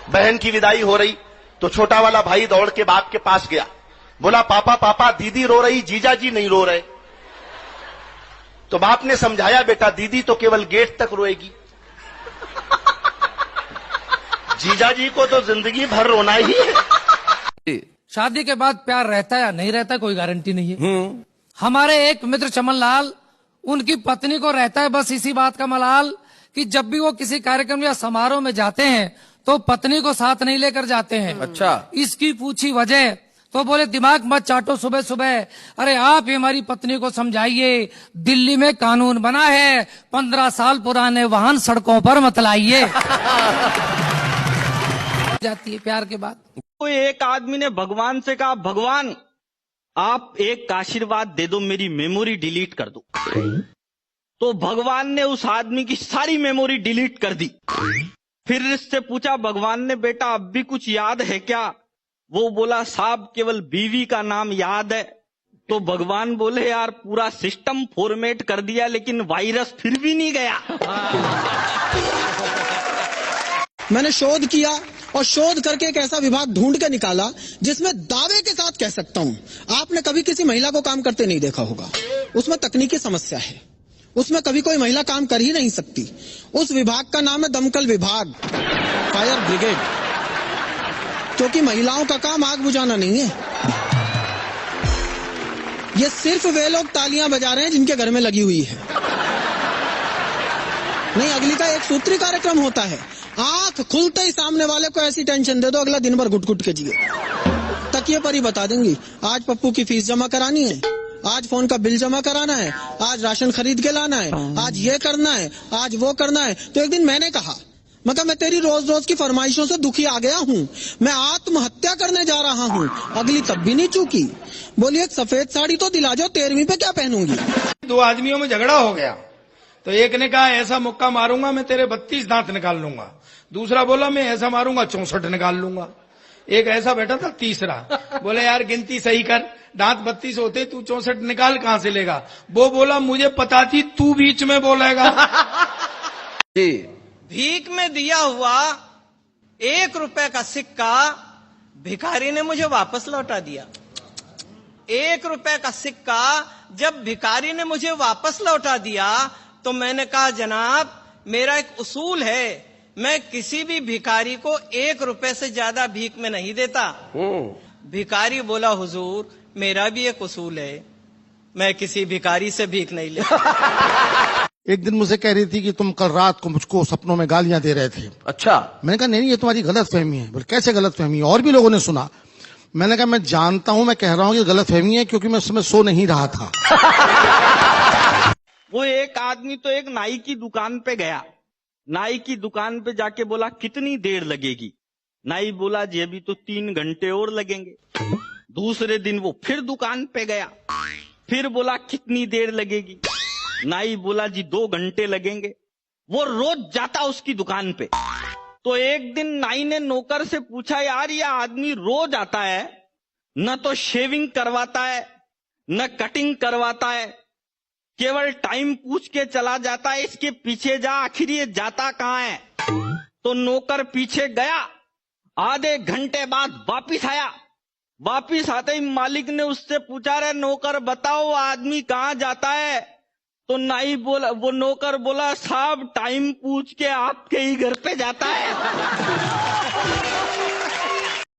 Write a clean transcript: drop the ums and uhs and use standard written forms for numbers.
बहन की विदाई हो रही तो छोटा वाला भाई दौड़ के बाप के पास गया, बोला पापा पापा दीदी रो रही, जीजा जी नहीं रो रहे। तो बाप ने समझाया, बेटा दीदी तो केवल गेट तक रोएगी, जीजा जी को तो जिंदगी भर रोना ही है। शादी के बाद प्यार रहता है या नहीं रहता कोई गारंटी नहीं है। हमारे एक मित्र चमन लाल, उनकी पत्नी को रहता है बस इसी बात का मलाल कि जब भी वो किसी कार्यक्रम या समारोह में जाते हैं तो पत्नी को साथ नहीं लेकर जाते हैं। अच्छा, इसकी पूछी वजह तो बोले दिमाग मत चाटो सुबह सुबह, अरे आप ही हमारी पत्नी को समझाइए, दिल्ली में कानून बना है 15 साल पुराने वाहन सड़कों पर मत लाइए। जाती है प्यार के बाद। तो एक आदमी ने भगवान से कहा, भगवान आप एक आशीर्वाद दे दो, मेरी मेमोरी डिलीट कर दो। तो भगवान ने उस आदमी की सारी मेमोरी डिलीट कर दी। फिर इससे पूछा भगवान ने, बेटा अब भी कुछ याद है क्या? वो बोला साहब केवल बीवी का नाम याद है। तो भगवान बोले यार पूरा सिस्टम फॉर्मेट कर दिया लेकिन वायरस फिर भी नहीं गया। मैंने शोध किया और शोध करके एक ऐसा विभाग ढूंढ के निकाला जिसमें दावे के साथ कह सकता हूं आपने कभी किसी महिला को काम करते नहीं देखा होगा। उसमें तकनीकी समस्या है, उसमें कभी कोई महिला काम कर ही नहीं सकती। उस विभाग का नाम है दमकल विभाग, फायर ब्रिगेड, क्योंकि महिलाओं का काम आग बुझाना नहीं है। ये सिर्फ वे लोग तालियां बजा रहे हैं जिनके घर में लगी हुई है। नहीं, अगली का एक सूत्री कार्यक्रम होता है, आंख खुलते ही सामने वाले को ऐसी टेंशन दे दो अगला दिन भर घुट घुट के जिए। तकिए पर ही बता देंगी, आज पप्पू की फीस जमा करानी है, आज फोन का बिल जमा कराना है, आज राशन खरीद के लाना है, आज ये करना है, आज वो करना है। तो एक दिन मैंने कहा, मैं तेरी रोज रोज की फरमाइशों से दुखी आ गया हूँ, मैं आत्महत्या करने जा रहा हूँ। अगली तब भी नहीं चूकी, बोली एक सफेद साड़ी तो दिला जाओ, 13वीं पे क्या पहनूंगी। 2 आदमियों में झगड़ा हो गया तो एक ने कहा ऐसा मुक्का मारूंगा मैं तेरे 32 दांत निकाल लूंगा, दूसरा बोला मैं ऐसा मारूंगा 64 निकाल लूंगा। एक ऐसा बैठा था तीसरा, बोले यार गिनती सही कर, दांत 32 होते तू 64 निकाल कहां से लेगा? वो बोला मुझे पता थी तू बीच में बोलेगा। भीख में दिया हुआ 1 रुपए का सिक्का भिखारी ने मुझे वापस लौटा दिया। 1 रुपए का सिक्का जब भिखारी ने मुझे वापस लौटा दिया तो मैंने कहा जनाब मेरा एक उसूल है, मैं किसी भी भिखारी को 1 रुपए से ज्यादा भीख में नहीं देता। भिखारी बोला हुजूर मेरा भी एक उसूल है, मैं किसी भिखारी से भीख नहीं लेता। एक दिन मुझे कह रही थी कि तुम कल रात को मुझको सपनों में गालियां दे रहे थे। अच्छा, मैंने कहा नहीं ये तुम्हारी गलत फहमी है। बोले कैसे गलत फहमी? और भी लोगों ने सुना। मैंने कहा मैं जानता हूं, मैं कह रहा हूं कि गलत फहमी है क्योंकि मैं उस समय सो नहीं रहा था। वो एक आदमी तो एक नाई की दुकान पे गया, नाई की दुकान पे जाके बोला कितनी देर लगेगी? नाई बोला जी अभी तो 3 घंटे और लगेंगे। दूसरे दिन वो फिर दुकान पे गया, फिर बोला कितनी देर लगेगी? नाई बोला जी 2 घंटे लगेंगे। वो रोज जाता उसकी दुकान पे। तो एक दिन नाई ने नौकर से पूछा यार ये आदमी रोज आता है, न तो शेविंग करवाता है न कटिंग करवाता है, केवल टाइम पूछ के चला जाता है, इसके पीछे जा, आखिर ये जाता कहां है? तो नौकर पीछे गया, आधे घंटे बाद वापिस आया। वापिस आते ही मालिक ने उससे पूछा रे नौकर बताओ आदमी कहां जाता है? तो नाई बोला, वो नौकर बोला साहब टाइम पूछ के आपके ही घर पे जाता है।